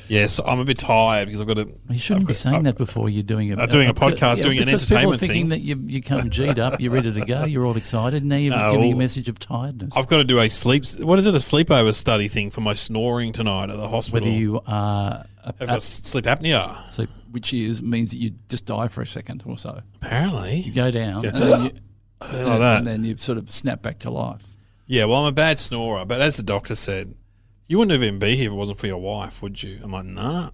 Yes, I'm a bit tired because I've got to. You shouldn't be saying that before you're doing a podcast, doing an because entertainment people are thinking thing. that you come G'd up, you're ready to go, you're all excited, and now you're giving a message of tiredness. I've got to do a sleepover study thing for my snoring tonight at the hospital. Whether you are have got sleep apnea. Which means that you just die for a second or so. Apparently. You go down and then you sort of snap back to life. Yeah, well, I'm a bad snorer, but as the doctor said, you wouldn't even be here if it wasn't for your wife, would you? I'm like, nah.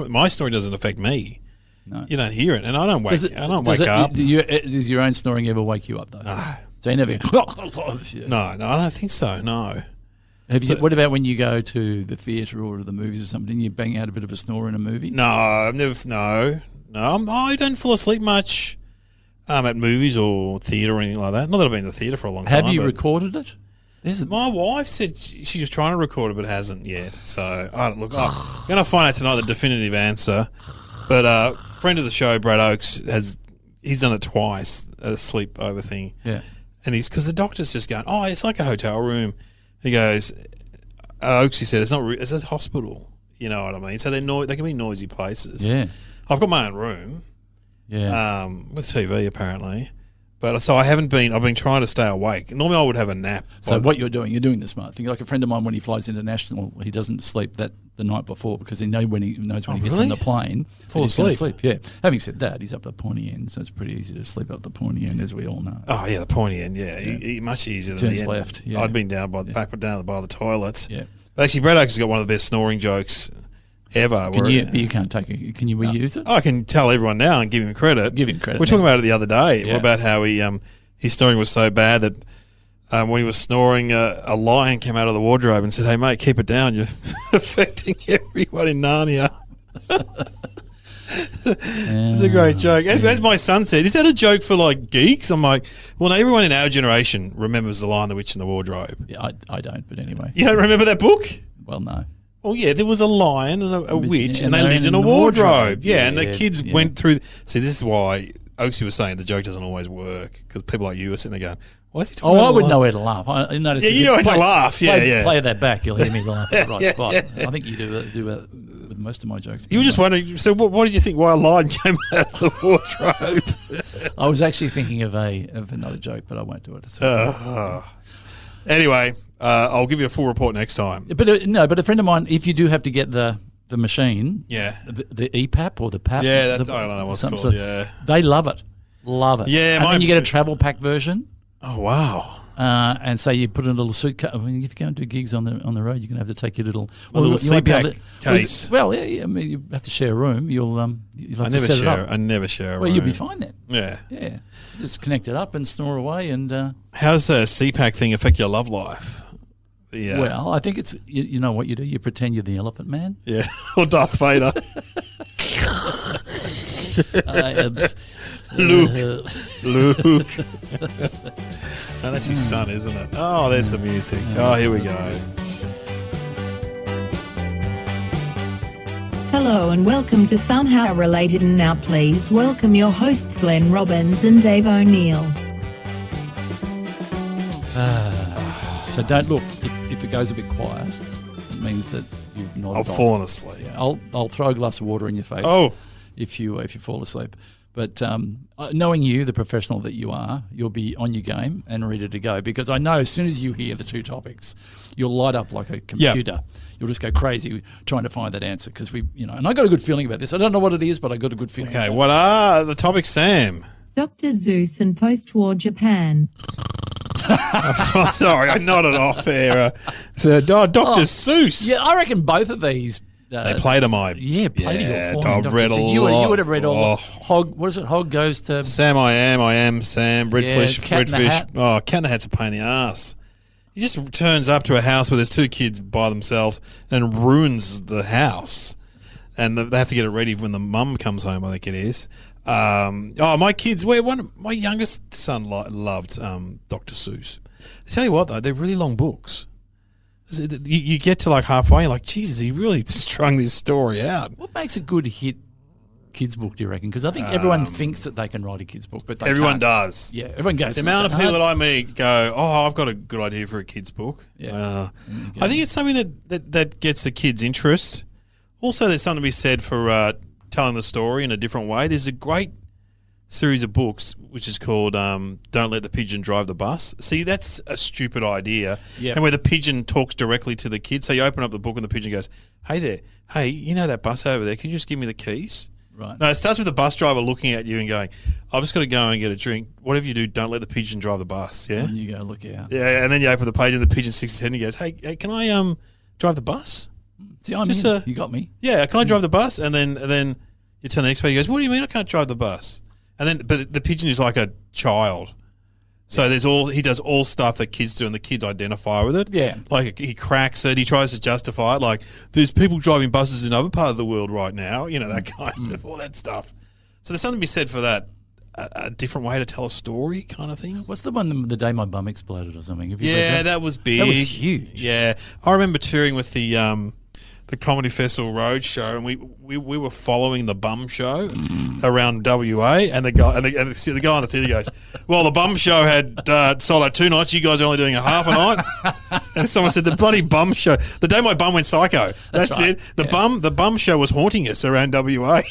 My snoring doesn't affect me. No. You don't hear it, and I don't wake up. Does your own snoring ever wake you up, though? No. So you never... No, I don't think so, no. What about when you go to the theatre or to the movies or something, and you bang out a bit of a snore in a movie? No, I've never... No. I don't fall asleep much at movies or theatre or anything like that. Not that I've been to the theatre for a long time. Have you recorded it? My wife said she was trying to record it but hasn't yet. So, I'm going to find out tonight the definitive answer. But a friend of the show, Brad Oakes, he's done it twice, a sleepover thing. Yeah. And because the doctor's just going, it's like a hotel room. He goes, Oakes, he said, it's a hospital. You know what I mean? So they can be noisy places. Yeah. I've got my own room. Yeah. With TV apparently. But so I've been trying to stay awake. Normally I would have a nap. So what you're doing the smart thing. Like a friend of mine, when he flies international, he doesn't sleep the night before because he knows when he gets on the plane. Fall asleep. Yeah. Having said that, he's up the pointy end, so it's pretty easy to sleep up the pointy end, as we all know. Oh yeah, the pointy end. Yeah, much easier than the end. Left. Yeah. I'd been down by the toilets. Yeah. But actually, Brad Oakes has got one of the best snoring jokes ever. You can't take it. Can you reuse it? I can tell everyone now and give him credit. Give him credit. We're talking about it the other day about how his snoring was so bad that when he was snoring, a lion came out of the wardrobe and said, "Hey mate, keep it down. You're affecting everyone in Narnia." It's a great joke. As my son said, is that a joke for like geeks? I'm like, well, no, everyone in our generation remembers The Lion, the Witch and the Wardrobe. Yeah, I don't, but anyway. You don't remember that book? Well, no. Well, yeah, there was a lion and a witch, and they lived in a wardrobe. Yeah, and the kids went through. See, this is why Oaksy was saying the joke doesn't always work, because people like you are sitting there going, "Why is he talking?" I would know where to laugh. I noticed. Yeah, you know where to laugh. Play that back. You'll hear me laugh at the right spot. I think you do that with most of my jokes. You were just wondering. So, what did you think? Why a lion came out of the wardrobe? I was actually thinking of another joke, but I won't do it. Anyway, I'll give you a full report next time. But a friend of mine, if you do have to get the machine, the EPAP or the PAP, I don't know what's called. They love it. Yeah, and then you get a travel pack version. Oh wow! And so you put in a little suitcase. I mean, if you go and do gigs on the road, you're going to have to take your little CPAP case. Well, yeah, I mean, you have to share a room. You'll have to set it up. I never share a room. Well, you'll be fine then. Yeah. Just connect it up and snore away. And how does the CPAC thing affect your love life? Yeah. Well, I think it's you know what you do. You pretend you're the Elephant Man. Yeah, or Darth Vader. Luke. No, that's his son, isn't it? Oh, there's the music. Oh, here we go. Hello and welcome to Somehow Related, and now please welcome your hosts Glenn Robbins and Dave O'Neill. So don't look, if it goes a bit quiet, it means that you've nodded off. I've fallen asleep. Yeah, I'll throw a glass of water in your face if you fall asleep. But knowing you, the professional that you are, you'll be on your game and ready to go, because I know as soon as you hear the two topics, you'll light up like a computer. Yep. You'll just go crazy trying to find that answer, because and I got a good feeling about this. I don't know what it is, but I got a good feeling. Okay, what are the topics, Sam? Dr. Zeus and post-war Japan. I'm sorry, I nodded off there. Dr. Seuss. Yeah, I reckon both of these. They played them. Played to your form. I've read a lot. You would have read all. Hog. What is it? Hog goes to Sam. I am Sam. Breadfish. Cat in the Hat. Oh, Cat in the Hat's a pain in the ass. He just turns up to a house where there's two kids by themselves and ruins the house, and they have to get it ready when the mum comes home. I think it is. My kids. My youngest son loved Dr. Seuss. I tell you what though, they're really long books. You get to like halfway, you're like, Jesus, he really strung this story out. What makes a good hit kids book, do you reckon? Because I think everyone thinks that they can write a kids book, but everyone can't. does. Yeah, everyone goes. The amount of people that I meet go, "Oh, I've got a good idea for a kids book." Yeah, I think it's something that gets the kids' interest, Also, there's something to be said for telling the story in a different way. There's a great series of books which is called Don't Let the Pigeon Drive the Bus. See, that's a stupid idea. Yep. And where the pigeon talks directly to the kid. So you open up the book and the pigeon goes, hey there, hey, you know that bus over there? Can you just give me the keys? Right. No, it starts with the bus driver looking at you and going, I've just got to go and get a drink. Whatever you do, don't let the pigeon drive the bus, yeah? And you go, look out. Yeah, and then you open the page and the pigeon sticks his head and he goes, hey, can I drive the bus? See, I'm Just, in. You got me. Yeah, can I drive the bus? And then you turn the next page, he goes, what do you mean I can't drive the bus? And then, but the pigeon is like a child. So he does all stuff that kids do and the kids identify with it. Yeah. Like he cracks it, he tries to justify it. Like there's people driving buses in other part of the world right now, that kind of, all that stuff. So there's something to be said for that, a different way to tell a story kind of thing. What's the one, the day my bum exploded or something? Have you read that was big. That was huge. Yeah. I remember touring with the Comedy Festival Road Show, and we were following the Bum Show around WA, and the guy on the theatre goes, well, the Bum Show had sold out 2 nights, you guys are only doing a half a night. And someone said, the bloody Bum Show, the day my bum went psycho. That's right. it. The Bum Show was haunting us around WA.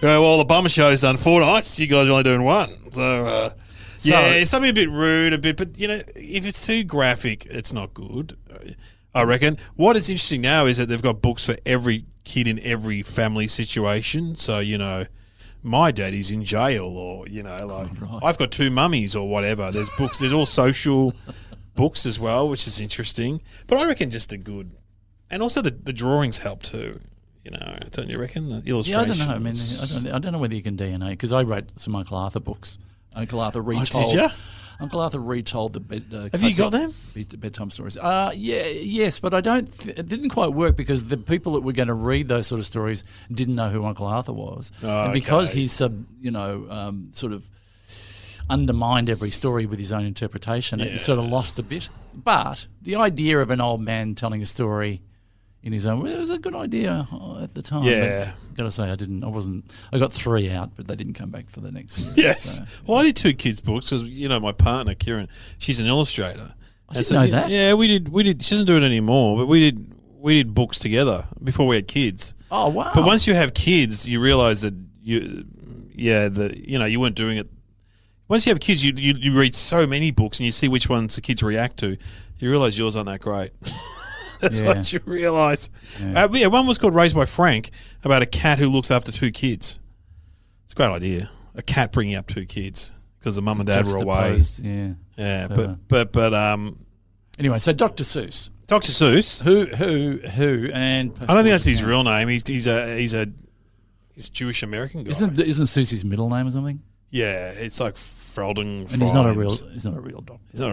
Well, the Bum Show's done 4 nights, you guys are only doing 1. So it's something a bit rude, but if it's too graphic, it's not good, I reckon. What is interesting now is that they've got books for every kid in every family situation. So, my daddy's in jail, or, right. I've got 2 mummies or whatever. There's books. There's all social books as well, which is interesting. But I reckon just a good, and also the drawings help too. Don't you reckon? The illustrations. Yeah, I don't know. I mean, I don't know whether you can DNA, because I wrote some Uncle Arthur books. Uncle Arthur retold. Did you? Uncle Arthur retold the Have you got them? Bedtime stories. Yes, but I don't. It didn't quite work because the people that were going to read those sort of stories didn't know who Uncle Arthur was, and because he's sort of undermined every story with his own interpretation, it sort of lost a bit. But the idea of an old man telling a story in his own, it was a good idea at the time. Yeah. I've got to say, I got 3 out, but they didn't come back for the next series. Yes. So. Well, I did 2 kids' books because, my partner, Kieran, she's an illustrator. I didn't know that. Yeah, we did. She doesn't do it anymore, but we did books together before we had kids. Oh, wow. But once you have kids, you realise that you weren't doing it. Once you have kids, you read so many books and you see which ones the kids react to. You realise yours aren't that great. That's what you realise. Yeah. One was called Raised by Frank, about a cat who looks after 2 kids. It's a great idea. A cat bringing up 2 kids because the mum and dad were away. Yeah. But anyway, so Dr. Seuss. Dr. Seuss. Who, and I don't think that's his real name. He's a Jewish American guy. Isn't Seuss his middle name or something? Yeah, it's like Felden. And he's not a real doctor. He's not a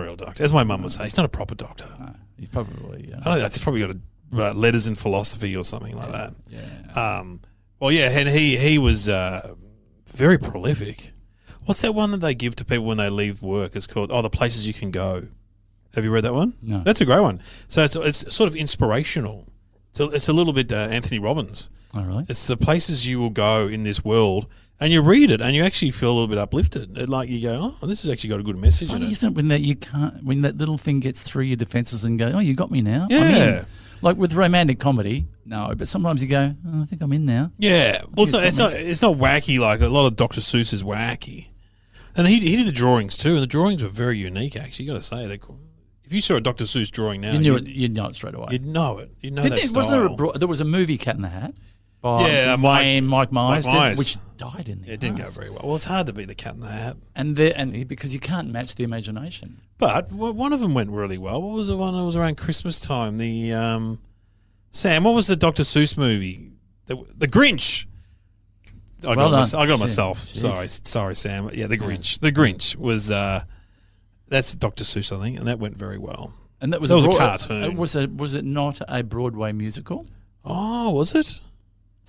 real doctor, as my mum would say. He's not a proper doctor. No, he's probably. I don't know. It's probably got letters in philosophy or something like that. Yeah. And he was very prolific. What's that one that they give to people when they leave work? It's called The Places You Can Go. Have you read that one? No. That's a great one. So it's sort of inspirational. It's a little bit Anthony Robbins. Oh, really? It's the places you will go in this world, and you read it, and you actually feel a little bit uplifted. Like you go, oh, this has actually got a good message in it. Isn't it when that little thing gets through your defences and go, oh, you got me now? Yeah. I'm in. Like with romantic comedy, no, but sometimes you go, oh, I think I'm in now. Yeah. Well, it's not wacky like a lot of Dr. Seuss is wacky. And he did the drawings too, and the drawings were very unique, actually. You got to say, if you saw a Dr. Seuss drawing now, you'd know it straight away. You'd know it. You'd know that style. Wasn't there was a movie Cat in the Hat? By Mike Myers, which died in the It didn't go very well. Well, it's hard to be the Cat in the Hat. And because you can't match the imagination. But one of them went really well. What was the one that was around Christmas time? The Sam, what was the Dr. Seuss movie? The Grinch. I got myself. Sorry, Sam. Yeah, The Grinch. The Grinch was that's Dr. Seuss, I think, and that went very well. And that was a cartoon. Was it not a Broadway musical? Oh, was it?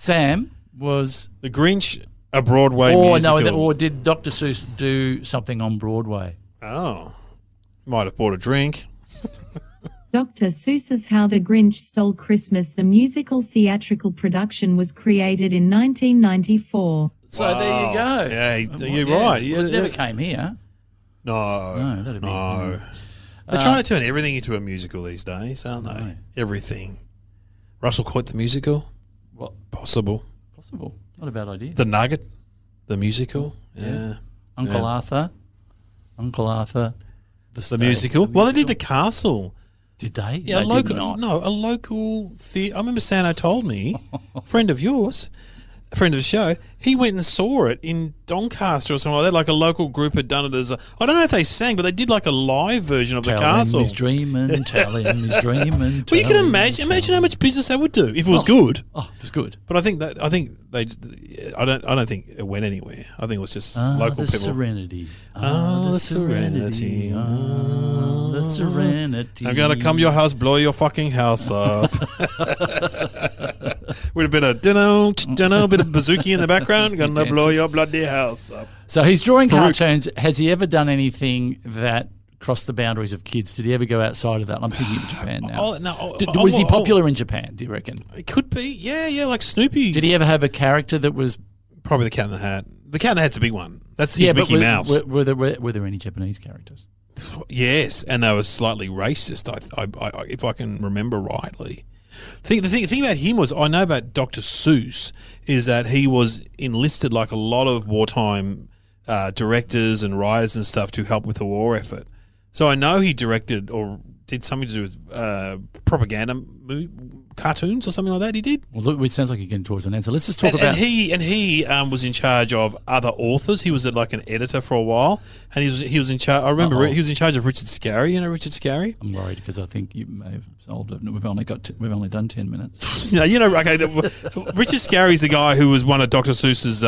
Sam was The Grinch, a Broadway musical. Or did Dr. Seuss do something on Broadway? Oh, might have bought a drink. Dr. Seuss's How the Grinch Stole Christmas, the musical theatrical production, was created in 1994. So there you go. Yeah, you're right. Well, it never came here. No. That'd be They're trying to turn everything into a musical these days, aren't they? Right. Everything. Russell Coight the musical? What? Possible. Not a bad idea. The Nugget, the musical. Yeah. Uncle Arthur. The musical. Well, they did the castle. Did they? Yeah, they a did not. local theatre. I remember Sano told me, a friend of yours, a friend of the show, he went and saw it in Doncaster or something like that. Like a local group had done it as a. I don't know if they sang, but they did like a live version of the castle. Tell him he's dreaming. Tell him he's dreaming. Well, you can imagine how much business that would do if it was good. Oh, it was good. But I think they. I don't think it went anywhere. I think it was just local the people. Serenity. The serenity. The serenity. I'm gonna come to your house, blow your fucking house up. With a bit of bit of bazooki in the background. Gonna blow your bloody house up. So he's drawing cartoons. Has he ever done anything that crossed the boundaries of kids? Did he ever go outside of that? I'm thinking of Japan now. Was he popular in Japan, do you reckon? It could be. Yeah, like Snoopy. Did he ever have a character that was... Probably the Cat in the Hat. The Cat in the Hat's a big one. That's his Mickey Mouse. Were there any Japanese characters? Yes, and they were slightly racist, I if I can remember rightly. The thing about him was, I know about Dr. Seuss, is that he was enlisted like a lot of wartime directors and writers and stuff to help with the war effort. So I know he directed or did something to do with propaganda cartoons or something like that. He did. Well, look, it sounds like you're getting towards an answer. Let's just talk about. And he was in charge of other authors. He was like an editor for a while, and he was in charge. I remember he was in charge of Richard Scarry. You know Richard Scarry? I'm worried because I think you may have solved it. We've only done 10 minutes. you know. Okay, Richard Scarry's the guy who was one of Dr. Seuss's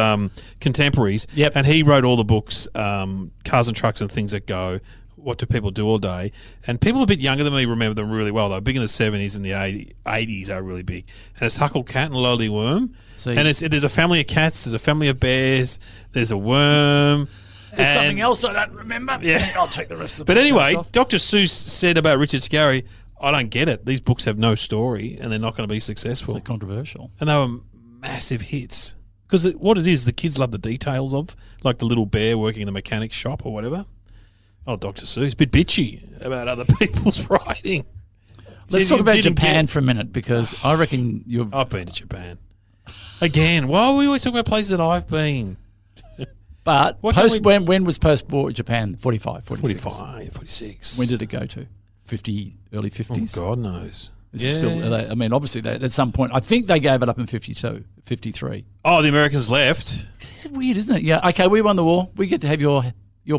contemporaries. Yep. And he wrote all the books, Cars and Trucks and Things That Go. What Do People Do All Day? And people a bit younger than me remember them really well. They were big in the 70s and the 80s. They were really big. And it's Huckle Cat and Lowly Worm. And there's a family of cats. There's a family of bears. There's a worm. There's something else I don't remember. Yeah. I'll take the rest of the But anyway, off. Dr. Seuss said about Richard Scarry, I don't get it. These books have no story and they're not going to be successful. They're controversial. And they were massive hits. Because what it is, the kids love the details of, like the little bear working in the mechanic's shop or whatever. Oh, Dr. Seuss, a bit bitchy about other people's writing. Let's talk about Japan for a minute because I reckon I've been to Japan. Again, why are we always talking about places that I've been? But when was post-war Japan? 45, 46? 45, 46. When did it go to? 50, early 50s? Oh, God knows. Is it still, I mean, obviously, at some point, I think they gave it up in 52, 53. Oh, the Americans left. It's weird, isn't it? Yeah, okay, we won the war. We get to have your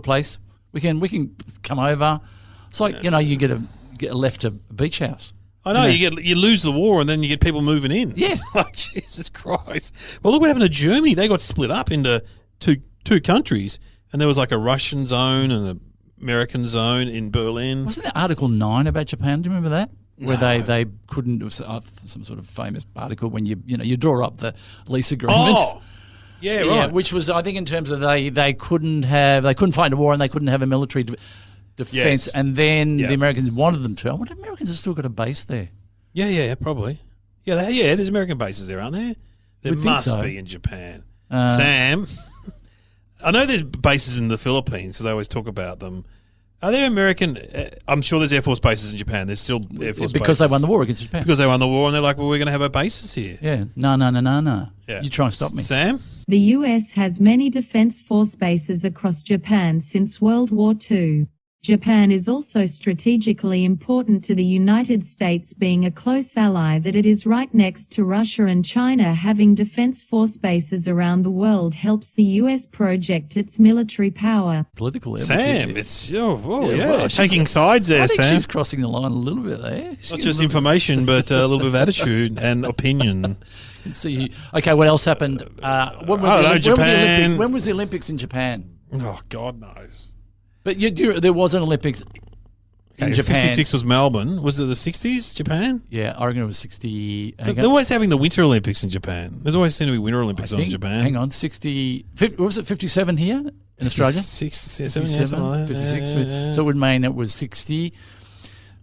place. We can come over. It's like, you get left a beach house. I know, you lose the war and then you get people moving in. Yeah. Like, Jesus Christ. Well, look what happened to Germany. They got split up into two countries, and there was like a Russian zone and an American zone in Berlin. Wasn't there Article 9 about Japan? Do you remember that? Where they couldn't, it was some sort of famous article when you draw up the lease agreement. Oh, yeah, right. Yeah, which was, I think, in terms of they couldn't fight a war and they couldn't have a military defense. Yes. And then the Americans wanted them to. I wonder if Americans have still got a base there. Yeah, probably. Yeah, there's American bases there, aren't there? There must be in Japan. Sam, I know there's bases in the Philippines because they always talk about them. Are there American? I'm sure there's Air Force bases in Japan. There's still Air Force bases. Because they won the war against Japan. Because they won the war and they're like, well, we're going to have our bases here. Yeah. No. Yeah. You try and stop me. Sam? The U.S. has many defense force bases across Japan since World War II. Japan is also strategically important to the United States, being a close ally that it is right next to Russia and China. Having defense force bases around the world helps the U.S. project its military power. Political Sam, it's taking sides there, I think Sam. she's crossing the line a little bit there. Not just information, but a little bit of attitude and opinion. See, okay, what else happened? Japan. When was the Olympics in Japan? Oh, God knows. But there was an Olympics in Japan. 56 was Melbourne. Was it the 60s, Japan? Yeah, I reckon it was 60. They're always having the Winter Olympics in Japan. There's always seemed to be Winter Olympics in Japan. Hang on, 60. Was it 57 here in Australia? 57, 56. Yeah. So it would mean it was 60.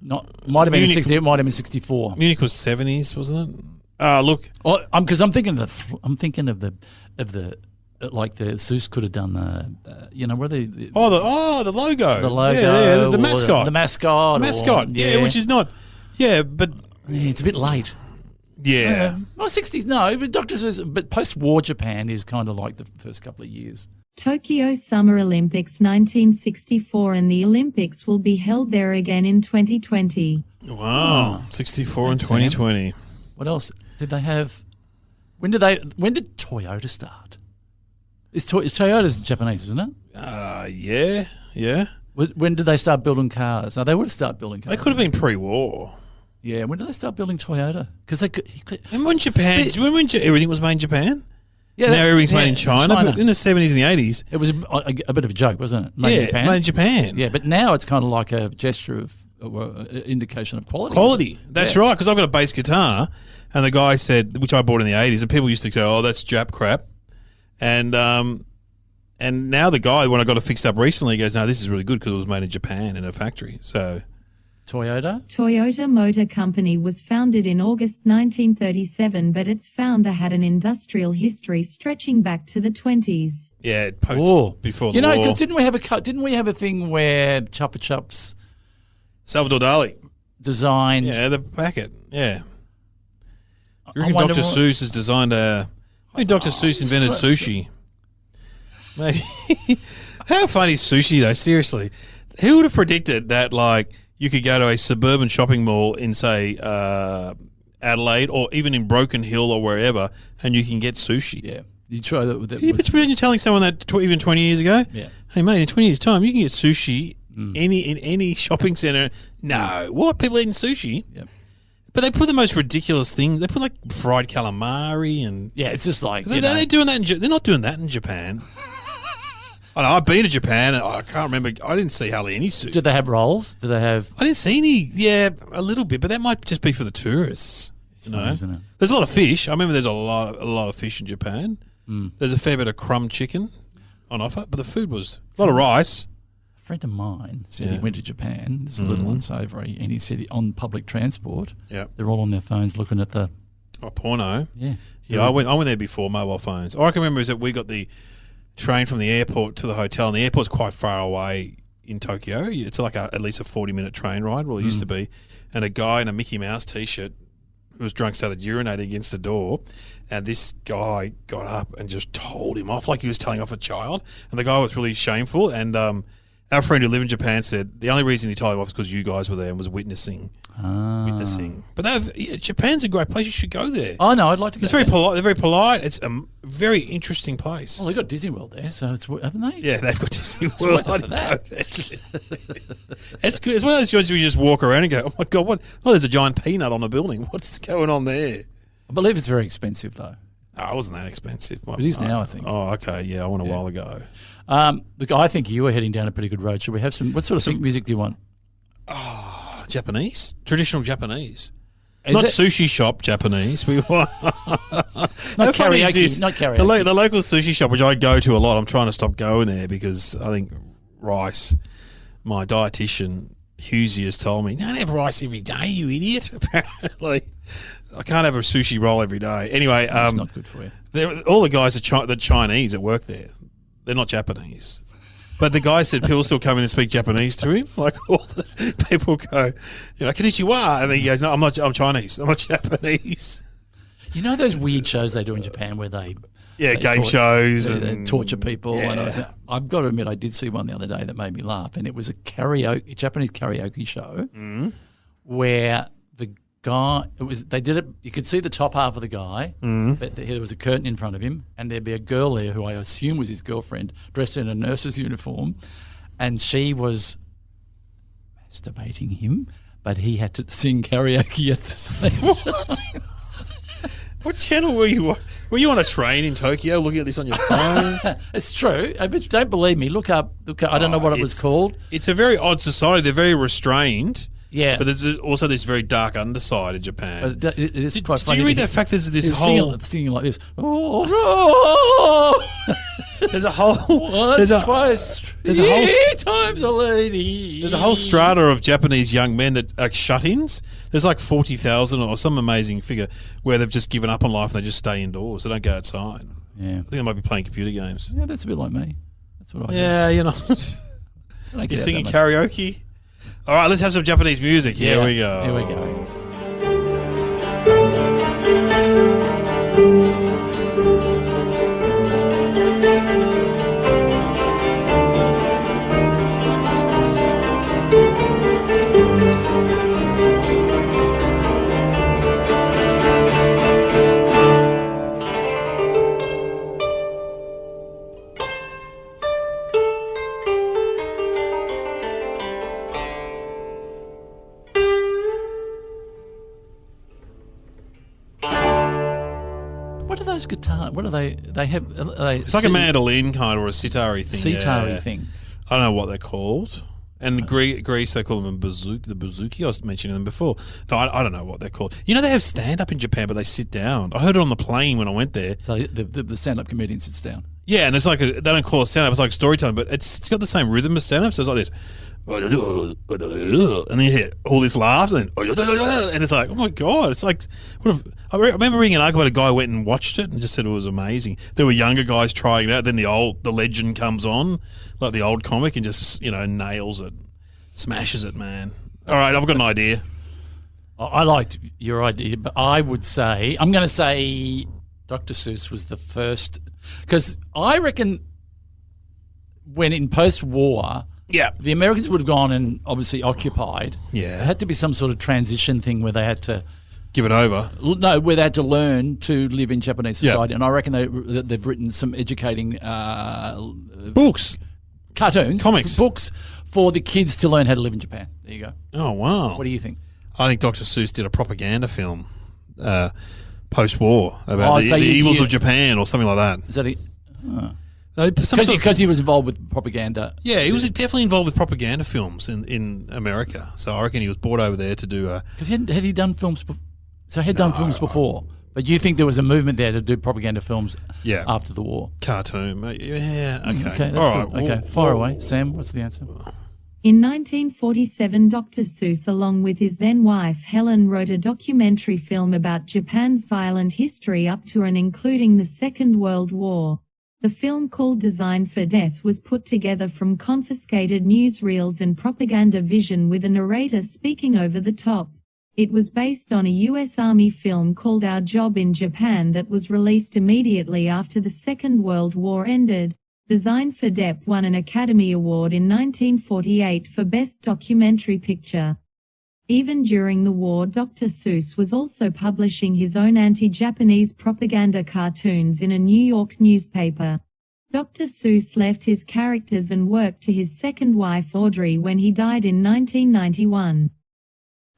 Might have been 60. It might have been 64. Munich was 70s, wasn't it? Look. Because I'm thinking of the like the Suess could have done where the logo, the logo, the mascot, which is not. but It's a bit late. Yeah. Well, 60s, no, but Dr. Seuss, but post-war Japan is kind of like the first couple of years. Tokyo Summer Olympics 1964, and the Olympics will be held there again in 2020. Wow. 64 and Thanks, 2020. What else did they have? When did Toyota start? Toyota's Japanese, isn't it? Yeah. When did they start building cars? No, they would have started building cars. They could have been pre-war. Yeah, when did they start building Toyota? Because they could. Remember when Japan? Remember when everything was made in Japan? Yeah, now everything's made in China. But in the 70s and the 80s, it was a bit of a joke, wasn't it? Made in Japan. Made in Japan. Yeah, but now it's kind of like a gesture of indication of quality. Quality. That's right. Because I've got a bass guitar, and the guy said, which I bought in the 80s, and people used to say, "Oh, that's Jap crap," and now the guy, when I got it fixed up recently, he goes, "No, this is really good because it was made in Japan in a factory." So. Toyota Motor Company was founded in August 1937, but its founder had an industrial history stretching back to the 20s. Yeah, before the war. Because didn't we have a thing where Chupa Chups, Salvador Dali designed? Yeah, the packet. Yeah. You reckon Dr. Seuss has designed I think Dr. Seuss invented sushi. Maybe. How funny is sushi though? Seriously, who would have predicted that? Like. You could go to a suburban shopping mall in, say, Adelaide or even in Broken Hill or wherever, and you can get sushi. Yeah. You try that. But you're telling someone that even 20 years ago? Yeah. Hey, mate, in 20 years' time, you can get sushi in any shopping centre. No. What? People eating sushi? Yep. But they put the most ridiculous thing. They put, like, fried calamari and... Yeah, it's just like... They're doing that they're not doing that in Japan. I know, I've been to Japan and I can't remember. I didn't see hardly any sushi. Did they have rolls? Did they have? I didn't see any. Yeah, a little bit, but that might just be for the tourists. It's funny, isn't it? There's a lot of fish. I remember there's a lot of fish in Japan. There's a fair bit of crumb chicken on offer, but the food was a lot of rice. A friend of mine said he went to Japan. This is a little unsavoury, and he said on public transport, they're all on their phones looking at the porno. Yeah. I went there before mobile phones. All I can remember is that we got the train from the airport to the hotel, and the airport's quite far away in Tokyo. It's like at least a 40-minute train ride. Well, it used to be. And a guy in a Mickey Mouse T-shirt who was drunk started urinating against the door, and this guy got up and just told him off like he was telling off a child. And the guy was really shameful. And our friend who lived in Japan said the only reason he told him off was because you guys were there and was witnessing. But Japan's a great place. You should go there. Oh no, I'd like to go. It's very polite. They're very polite. It's a very interesting place. Well, they've got Disney World there, so haven't they? Yeah, they've got Disney It's World. worth it for that. It's good. It's one of those joints where you just walk around and go, "Oh my god, what? Oh, there's a giant peanut on the building. What's going on there?" I believe it's very expensive though. Oh, it wasn't that expensive. It is now, I think. Oh, okay. Yeah, I went a while ago. Look, I think you were heading down a pretty good road. Should we have some? What sort of music do you want? Japanese, traditional Japanese. Not sushi shop Japanese. We want not karaoke. Not karaoke. The local sushi shop, which I go to a lot. I'm trying to stop going there because I think rice. My dietitian Husey has told me, "Don't have rice every day, you idiot." Apparently, I can't have a sushi roll every day. Anyway, it's not good for you. All the guys are the Chinese that work there. They're not Japanese. But the guy said people still come in and speak Japanese to him. Like all the people go, konnichiwa. And then he goes, no, I'm Chinese. I'm not Japanese. You know those weird shows they do in Japan where they game shows. They torture people. Yeah. And I've got to admit, I did see one the other day that made me laugh. And it was a Japanese karaoke show where the guy, they did it, you could see the top half of the guy, but there was a curtain in front of him, and there'd be a girl there who I assume was his girlfriend, dressed in a nurse's uniform, and she was masturbating him, but he had to sing karaoke at the same time. What channel were you on? Were you on a train in Tokyo looking at this on your phone? It's true. But don't believe me. Look up. I don't know what it was called. It's a very odd society. They're very restrained. Yeah. But there's also this very dark underside in Japan. But it is quite funny. Do you read that fact? There's this whole... Singing like this. Oh, no. There's a whole... Twice, there's a whole... three times a lady. There's a whole strata of Japanese young men that are shut-ins. There's like 40,000 or some amazing figure where they've just given up on life and they just stay indoors. They don't go outside. Yeah. I think they might be playing computer games. Yeah, that's a bit like me. That's what I do. Yeah, you're singing karaoke? All right, let's have some Japanese music. Here we go. Here we go. What are those guitars? What are they? They have. It's like a mandolin kind or a sitar-y thing. Sitar-y thing. I don't know what they're called. And Greece, they call them the bouzouki. I was mentioning them before. No, I don't know what they're called. You know, they have stand-up in Japan, but they sit down. I heard it on the plane when I went there. So the stand-up comedian sits down. Yeah, and it's like they don't call it stand-up. It's like storytelling, but it's got the same rhythm as stand-up. So it's like this. And then you hear all this laughter, and it's like, oh my God, it's like, I remember reading an article about a guy who went and watched it and just said it was amazing. There were younger guys trying it out, then the legend comes on, like the old comic, and just, nails it, smashes it, man. All right, I've got an idea. I liked your idea, but I would say, I'm going to say Dr. Seuss was the first, because I reckon when in post-war, the Americans would have gone and obviously occupied. Yeah. There had to be some sort of transition thing where they had to give it over. No, where they had to learn to live in Japanese society. And I reckon they've written some educating books, cartoons, comics, books for the kids to learn how to live in Japan. There you go. Oh, wow. What do you think? I think Dr. Seuss did a propaganda film post-war about the evils of Japan or something like that. Is that it? Because he was involved with propaganda. Yeah, he was definitely involved with propaganda films in America. So I reckon he was brought over there to do because had he done films before? So he had done films before. But you think there was a movement there to do propaganda films after the war? Cartoon. Yeah, okay. Okay, that's all good. Okay, fire away. Sam, what's the answer? In 1947, Dr. Seuss, along with his then-wife Helen, wrote a documentary film about Japan's violent history up to and including the Second World War. The film, called Designed for Death, was put together from confiscated newsreels and propaganda vision with a narrator speaking over the top. It was based on a U.S. Army film called Our Job in Japan that was released immediately after the Second World War ended. Designed for Death won an Academy Award in 1948 for Best Documentary Picture. Even during the war, Dr. Seuss was also publishing his own anti-Japanese propaganda cartoons in a New York newspaper. Dr. Seuss left his characters and work to his second wife Audrey when he died in 1991.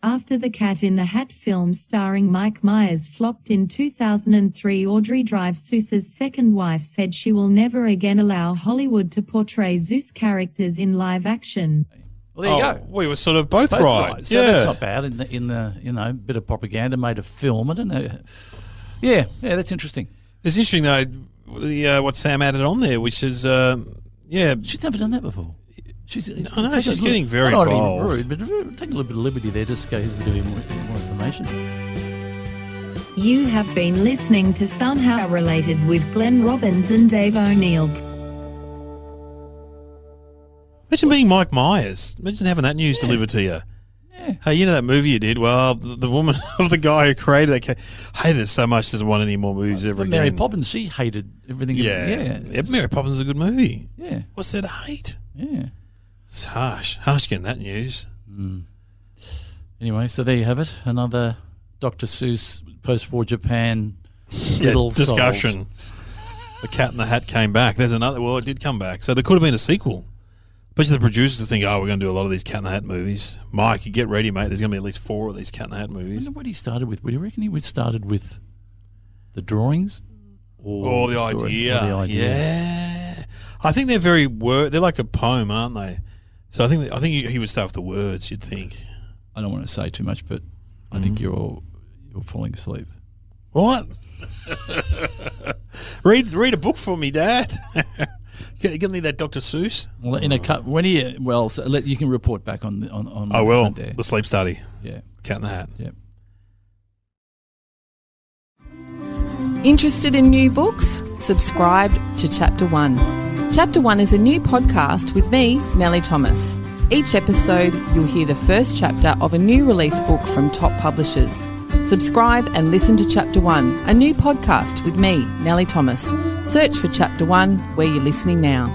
After the Cat in the Hat film starring Mike Myers flopped in 2003, Audrey Seuss's second wife said she will never again allow Hollywood to portray Seuss characters in live action. Well, there you go. We were sort of both right. So that's not bad. In the bit of propaganda, made a film. I don't know. Yeah, that's interesting. It's interesting though, what Sam added on there, which is she's never done that before. She's getting very involved. Not rude, but take a little bit of liberty there. Just go, here's a bit of more information. You have been listening to Somehow Related with Glenn Robbins and Dave O'Neill. Imagine being Mike Myers. Imagine having that news delivered to you. Yeah. Hey, you know that movie you did? Well, the woman of the guy who created it hated it so much, doesn't want any more movies ever again. Mary Poppins, she hated everything. Yeah, Mary Poppins is a good movie. Yeah. What's there to hate? Yeah. It's harsh. Harsh getting that news. Mm. Anyway, so there you have it. Another Dr. Seuss post-war Japan little discussion. Solved. The Cat in the Hat came back. There's another. Well, it did come back. So there could have been a sequel. Especially the producers think, we're going to do a lot of these Cat in the Hat movies. Mike, you get ready, mate. There's going to be at least 4 of these Cat in the Hat movies. I wonder what he started with. Would you reckon he started with the drawings? Or the idea. Yeah. I think they're like a poem, aren't they? So I think he would start with the words, you'd think. I don't want to say too much, but I think you're falling asleep. What? read a book for me, Dad. You gonna need that Dr. Seuss? Well, you can report back on. I will. The sleep study. Yeah. Cat in the Hat. Yeah. Interested in new books? Subscribe to Chapter 1. Chapter 1 is a new podcast with me, Melly Thomas. Each episode, you'll hear the first chapter of a new release book from top publishers. Subscribe and listen to Chapter 1, a new podcast with me, Nellie Thomas. Search for Chapter 1 where you're listening now.